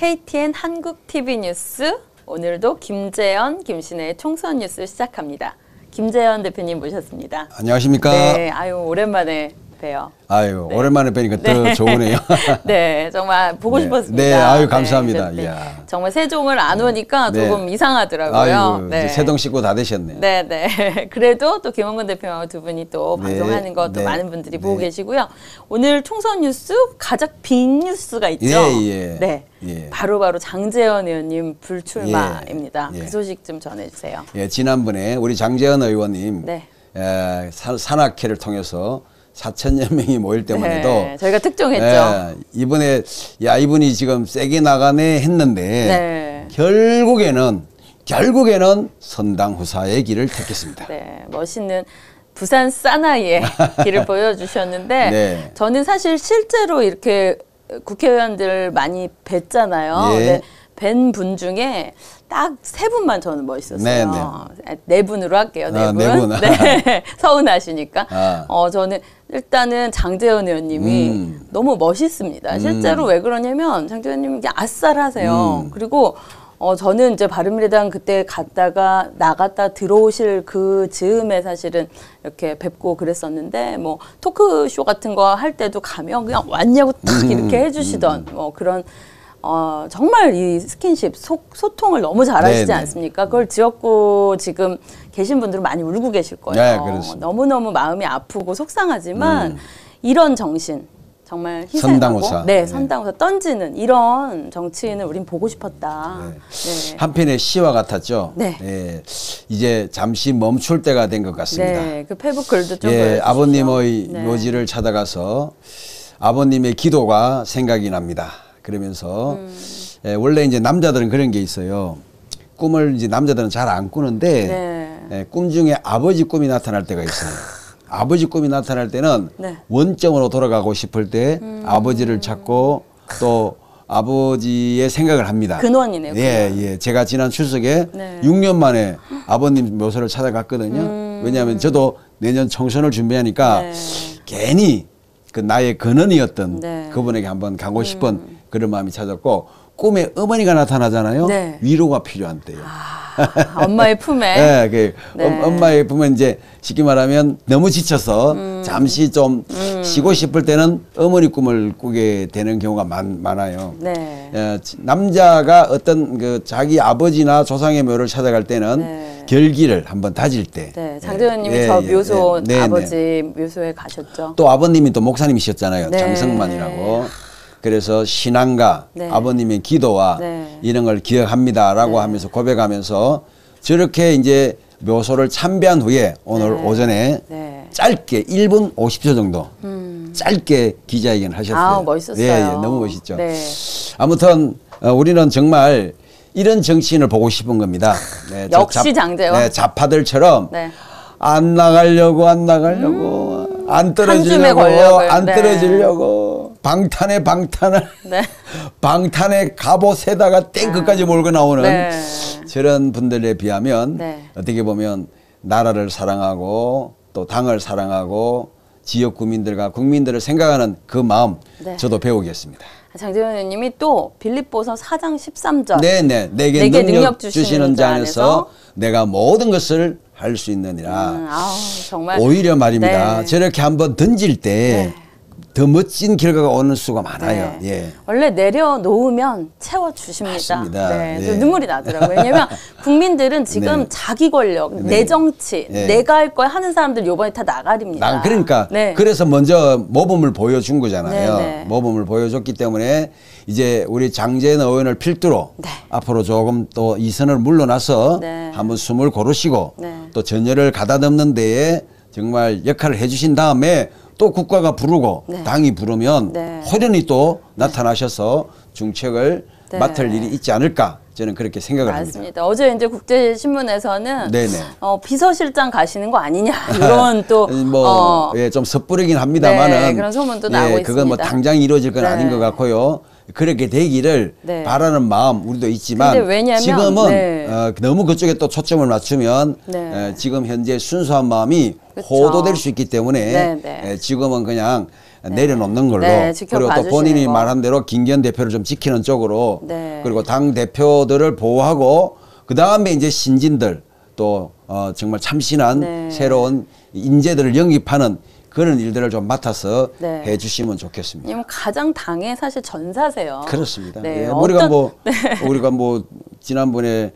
KTN 한국 TV 뉴스, 오늘도 김재현, 김신혜의 총선 뉴스 시작합니다. 김재현 대표님 모셨습니다. 안녕하십니까? 네, 아유 오랜만에 봬요. 아유, 네. 오랜만에 뵈니까 더 좋으네요. 네, 정말 보고 네. 싶었습니다. 네, 아유 감사합니다. 네, 이야. 정말 세종을 안 오니까 네. 조금 이상하더라고요. 아유, 네. 세동 식구 다 되셨네. 네, 네. 그래도 또 김원근 대표하고 두 분이 또 네, 방송하는 것도 네, 많은 분들이 네. 보고 계시고요. 오늘 총선 뉴스 가장 빅 뉴스가 있죠. 예, 예. 네. 예. 바로 장재현 의원님 불출마입니다. 예, 예. 그 소식 좀 전해주세요. 예, 지난번에 우리 장재현 의원님 네. 산악회를 통해서 4천여 명이 모일 때만 해도 네, 저희가 특종했죠. 이번에 야 이분이 지금 세게 나가네 했는데 네. 결국에는 선당 후사의 길을 택했습니다. 네, 멋있는 부산 사나이의 길을 보여주셨는데 네. 저는 사실 실제로 이렇게 국회의원들 많이 뵀잖아요. 예. 네, 뵌 분 중에 딱 세 분만 저는 멋있었어요. 네, 네 분으로 할게요. 네 분. 네 분. 네, 서운하시니까. 아. 저는 일단은 장재현 의원님이 너무 멋있습니다. 실제로 왜 그러냐면 장재현 의원님이 이게 아싸라세요. 그리고 저는 이제 바른미래당 그때 갔다가 나갔다 들어오실 그 즈음에 사실은 이렇게 뵙고 그랬었는데 뭐 토크쇼 같은 거 할 때도 가면 그냥 왔냐고 딱 이렇게 해주시던 뭐 그런 정말 이 스킨십 소통을 너무 잘하시지 네네. 않습니까? 그걸 지역구 지금 계신 분들은 많이 울고 계실 거예요. 네, 그렇습니다. 너무너무 마음이 아프고 속상하지만 이런 정신 정말 희생하고 선당후사. 네, 네. 선당후사 던지는 이런 정치인을 우린 보고 싶었다. 네. 네. 한편의 시와 같았죠. 네. 예, 이제 잠시 멈출 때가 된 것 같습니다. 네, 그 페북 글도 좀 예, 보여주십시오. 아버님의 네. 묘지를 찾아가서 아버님의 기도가 생각이 납니다. 그러면서 원래 이제 남자들은 그런 게 있어요. 꿈을 이제 남자들은 잘 안 꾸는데 네. 꿈 중에 아버지 꿈이 나타날 때가 있어요. 아버지 꿈이 나타날 때는 네. 원점으로 돌아가고 싶을 때 아버지를 찾고 또 아버지의 생각을 합니다. 근원이네요. 예, 근원. 예. 제가 지난 추석에 네. 6년 만에 아버님 묘소를 찾아갔거든요. 왜냐하면 저도 내년 총선을 준비하니까 네. 괜히 그 나의 근원이었던 네. 그분에게 한번 가고 싶은 그런 마음이 찾았고 꿈에 어머니가 나타나잖아요. 네. 위로가 필요한 때요. 엄마의 품에. 예, 그 네. 엄마의 품은 이제 쉽게 말하면 너무 지쳐서 잠시 좀 쉬고 싶을 때는 어머니 꿈을 꾸게 되는 경우가 많아요. 네. 예, 남자가 어떤 그 자기 아버지나 조상의 묘를 찾아갈 때는 네. 결기를 한번 다질 때. 네, 장재현님이 예, 저 예, 묘소 예. 네, 아버지 네. 묘소에 가셨죠. 또 아버님이 또 목사님이셨잖아요. 네. 장성만이라고. 그래서 신앙과 네. 아버님의 기도와 네. 이런 걸 기억합니다라고 네. 하면서 고백하면서 저렇게 이제 묘소를 참배한 후에 오늘 네. 오전에 네. 짧게 1분 50초 정도 짧게 기자회견 하셨어요. 아, 멋있었어요. 예, 예, 너무 멋있죠. 네. 아무튼 우리는 정말 이런 정치인을 보고 싶은 겁니다. 네, 저 역시 장재원. 네, 좌파들처럼 네. 안 나가려고 안 한 줌에 떨어지려고 걸려고요. 안 네. 떨어지려고 방탄에 방탄을 네. 방탄에 갑옷에다가 탱크까지 몰고 나오는 네. 저런 분들에 비하면 네. 어떻게 보면 나라를 사랑하고 또 당을 사랑하고 지역 구민들과 국민들을 생각하는 그 마음 네. 저도 배우겠습니다. 장재현 의원님이 또 빌립보서 4장 13절 네네 내게 내게 능력 주시는 자 안에서 내가 모든 것을 할 수 있느니라. 아우, 정말 오히려 말입니다. 네. 저렇게 한번 던질 때 더 멋진 결과가 오는 수가 많아요. 네. 예. 원래 내려놓으면 채워주십니다. 맞습니다. 네, 예. 좀 눈물이 나더라고요. 왜냐면 국민들은 지금 네. 자기 권력, 네. 내 정치, 네. 내가 할 거야 하는 사람들 요번에 다 나가립니다. 그러니까 네. 그래서 먼저 모범을 보여준 거잖아요. 네, 네. 모범을 보여줬기 때문에 이제 우리 장재현 의원을 필두로 네. 앞으로 조금 또 이 선을 물러나서 네. 한번 숨을 고르시고 네. 또 전열을 가다듬는 데에 정말 역할을 해주신 다음에 또 국가가 부르고 네. 당이 부르면 네. 호련히 또 나타나셔서 중책을 네. 맡을 일이 있지 않을까 저는 그렇게 생각을 합니다. 맞습니다. 어제 이제 국제신문에서는 네네. 비서실장 가시는 거 아니냐 이런 또 예, 좀 섣부르긴 합니다만은 네, 그런 소문도 나오고 그건 뭐 있습니다. 당장 이루어질 건 네. 아닌 것 같고요. 그렇게 되기를 네. 바라는 마음 우리도 있지만 근데 왜냐면, 지금은 네. 너무 그쪽에 또 초점을 맞추면 네. 지금 현재 순수한 마음이 그쵸. 호도될 수 있기 때문에 네, 네. 지금은 그냥 내려놓는 걸로. 네, 그리고 또 본인이 말한 대로 김기현 대표를 좀 지키는 쪽으로. 네. 그리고 당 대표들을 보호하고 그 다음에 이제 신진들 또 정말 참신한 네. 새로운 인재들을 영입하는 그런 일들을 좀 맡아서 네. 해주시면 좋겠습니다. 왜냐면 가장 당의 사실 전사세요. 그렇습니다. 네. 예, 우리가 뭐 지난번에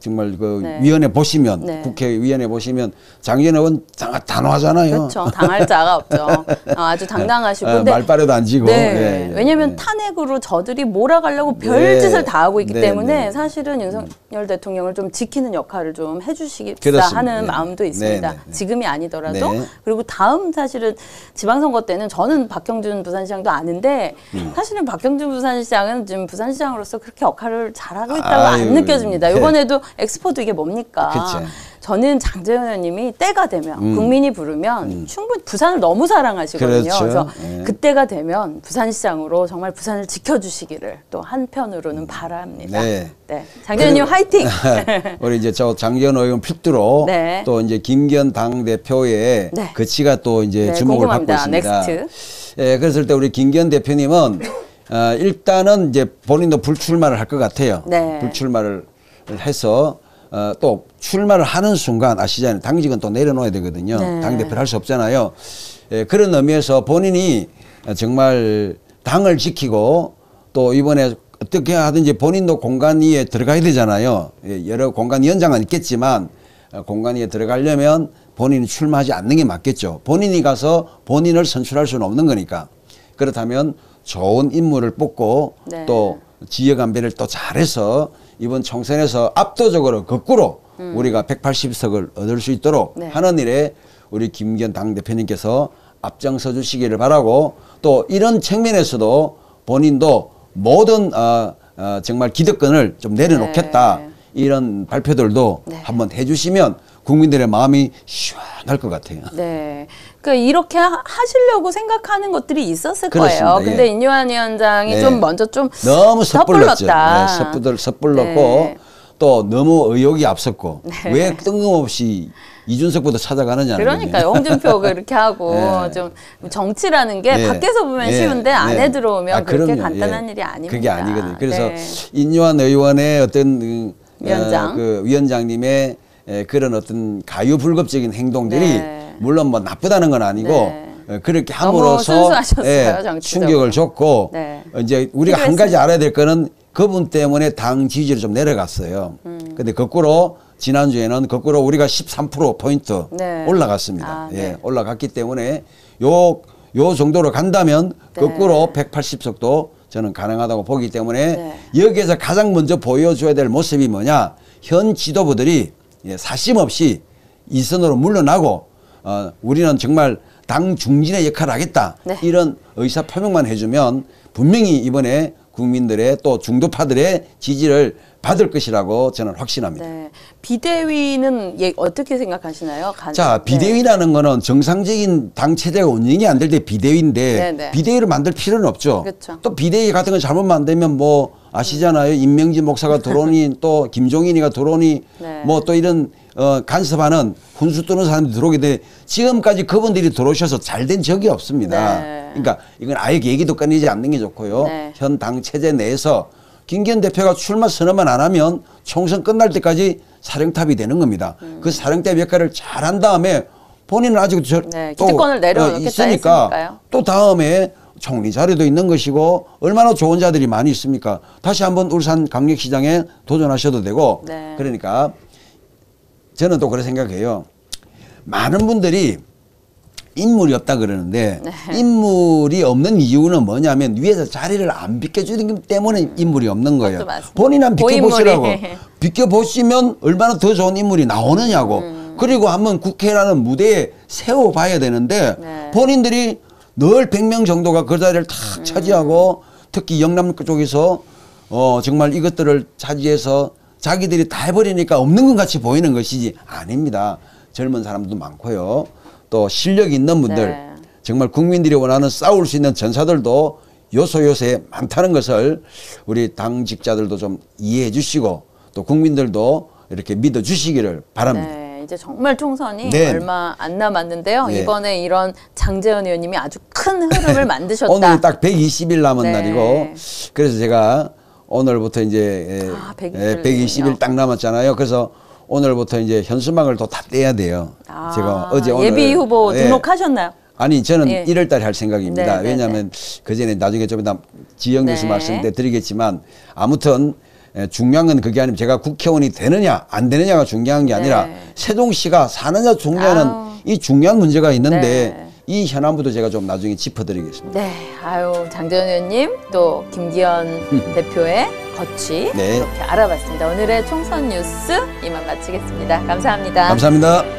정말 그 네. 위원회 보시면 네. 국회위원회 보시면 장기현 의원 단호하잖아요. 그렇죠. 당할 자가 없죠. 아주 당당하시고. 근데 말빨에도 안 지고. 네. 예, 왜냐하면 예. 탄핵으로 저들이 몰아가려고 네. 별짓을 다 하고 있기 네, 때문에 네. 사실은 윤석열 대통령을 좀 지키는 역할을 좀 해주시겠다 그렇습니다. 하는 네. 마음도 있습니다. 네, 네, 네. 지금이 아니더라도. 네. 그리고 다음 사실은 지방선거 때는 저는 박형준 부산시장도 아는데 사실은 박형준 부산시장은 지금 부산시장으로서 그렇게 역할을 잘하고 있다고 안 느껴집니다. 네. 이번에도 엑스포도 이게 뭡니까? 그쵸. 저는 장제원 의원님이 때가 되면 국민이 부르면 충분히 부산을 너무 사랑하시거든요. 그렇죠. 그래서 네. 그때가 되면 부산시장으로 정말 부산을 지켜주시기를 또 한편으로는 바랍니다. 네. 네. 장제원님 화이팅! 우리 이제 저 장기현 의원 필두로 네. 또 이제 김기현 당 대표의 네. 거치가 또 이제 네, 주목을 받고 궁금합니다. 있습니다. 넥스트. 예, 그랬을 때 우리 김기현 대표님은 일단은 이제 본인도 불출마를 할 것 같아요. 네. 불출마를 해서 또 출마를 하는 순간 아시잖아요. 당직은 또 내려놓아야 되거든요. 네. 당대표를 할 수 없잖아요. 예, 그런 의미에서 본인이 정말 당을 지키고 또 이번에 어떻게 하든지 본인도 공간위에 들어가야 되잖아요. 예, 여러 공간위원장은 있겠지만 공간위에 들어가려면 본인이 출마하지 않는 게 맞겠죠. 본인이 가서 본인을 선출할 수는 없는 거니까. 그렇다면 좋은 인물을 뽑고 네. 또 지역 안배를 또 잘해서 이번 총선에서 압도적으로 거꾸로 우리가 180석을 얻을 수 있도록 네. 하는 일에 우리 김기현 당대표님께서 앞장서 주시기를 바라고 또 이런 측면에서도 본인도 모든 정말 기득권을 좀 내려놓겠다 네. 이런 발표들도 네. 한번 해주시면 국민들의 마음이 시원할 것 같아요. 네. 그러니까 이렇게 하시려고 생각하는 것들이 있었을 그렇습니다. 거예요. 근데 예. 인요한 위원장이 네. 좀 먼저 좀 너무 섣불렀죠. 섣불렀다. 네, 섣불렀고 네. 또 너무 의욕이 앞섰고 네. 왜 뜬금없이 이준석부터 찾아가느냐는 그러니까요. 홍준표 그렇게 하고 네. 좀 정치라는 게 네. 밖에서 보면 네. 쉬운데 안에 네. 들어오면 그렇게 그럼요. 간단한 예. 일이 아닙니다. 그게 아니거든요. 그래서 네. 인요한 의원의 어떤 위원장. 그 위원장님의 그런 어떤 가유불급적인 행동들이 네. 물론 뭐 나쁘다는 건 아니고 네. 그렇게 너무 함으로써 순수하셨어요, 정치적으로. 충격을 줬고 네. 이제 우리가 한 가지 알아야 될 거는 그분 때문에 당 지지율이 좀 내려갔어요. 근데 거꾸로 지난주에는 거꾸로 우리가 13%포인트 네. 올라갔습니다. 아, 예, 네. 올라갔기 때문에 요 정도로 간다면 네. 거꾸로 180석도 저는 가능하다고 보기 때문에 네. 여기에서 가장 먼저 보여줘야 될 모습이 뭐냐. 현 지도부들이 사심 없이 이선으로 물러나고 우리는 정말 당 중진의 역할을 하겠다. 네. 이런 의사 표명만 해주면 분명히 이번에 국민들의 또 중도파들의 지지를 받을 것이라고 저는 확신합니다. 네. 비대위는 어떻게 생각하시나요? 자, 비대위라는 거는 정상적인 당 체제가 운영이 안 될 때 비대위인데 네, 네. 비대위를 만들 필요는 없죠. 그렇죠. 또 비대위 같은 거 잘못 만들면 뭐 아시잖아요. 임명진 목사가 들어오니 또 김종인이가 들어오니 네. 뭐 또 이런 간섭하는 훈수 뜨는 사람들이 들어오게 돼 지금까지 그분들이 들어오셔서 잘 된 적이 없습니다. 네. 그러니까 이건 아예 얘기도 꺼내지 않는 게 좋고요. 네. 현 당 체제 내에서 김기현 대표가 출마 선언만 안 하면 총선 끝날 때까지 사령탑이 되는 겁니다. 그 사령탑 역할을 잘한 다음에 본인은 아직 네, 기득권을 내려놓겠다 있으니까 했으니까요. 또 다음에 총리 자리도 있는 것이고 얼마나 좋은 자들이 많이 있습니까? 다시 한번 울산 강력시장에 도전하셔도 되고 네. 그러니까 저는 또 그렇게 생각해요. 많은 분들이 인물이 없다 그러는데 네. 인물이 없는 이유는 뭐냐면 위에서 자리를 안 비켜주기 때문에 인물이 없는 거예요. 맞습니다. 본인 한 비켜보시라고. 고인물이. 비켜보시면 얼마나 더 좋은 인물이 나오느냐고. 그리고 한번 국회라는 무대에 세워봐야 되는데 네. 본인들이 늘 100명 정도가 그 자리를 탁 차지하고 특히 영남 쪽에서 정말 이것들을 차지해서 자기들이 다 해버리니까 없는 것 같이 보이는 것이지 아닙니다. 젊은 사람도 많고요. 또 실력 있는 분들 네. 정말 국민들이 원하는 싸울 수 있는 전사들도 요소요소에 많다는 것을 우리 당직자들도 좀 이해해 주시고 또 국민들도 이렇게 믿어 주시기를 바랍니다. 네. 이제 정말 총선이 네. 얼마 안 남았는데요. 네. 이번에 이런 장제원 의원님이 아주 큰 흐름을 만드셨다. 오늘 딱 120일 남은 네. 날이고 그래서 제가 오늘부터 이제 120일 딱 남았잖아요. 그래서 오늘부터 이제 현수막을 또 다 떼야 돼요. 제가 어제 오늘 예비 후보 등록하셨나요? 아니 저는 예. 1월 달에 할 생각입니다. 네, 왜냐하면 그전에 나중에 좀 이따 지역 뉴스 네. 말씀 때 드리겠지만 아무튼 중요한 건 그게 아니면 제가 국회의원이 되느냐 안 되느냐가 중요한 게 아니라 네. 세종시가 사느냐 죽느냐는 이 중요한 문제가 있는데 네. 이 현안부터 제가 좀 나중에 짚어드리겠습니다. 네, 아유 장제원 의원님 또 김기현 대표의 거취 네. 이렇게 알아봤습니다. 오늘의 총선 뉴스 이만 마치겠습니다. 감사합니다. 감사합니다.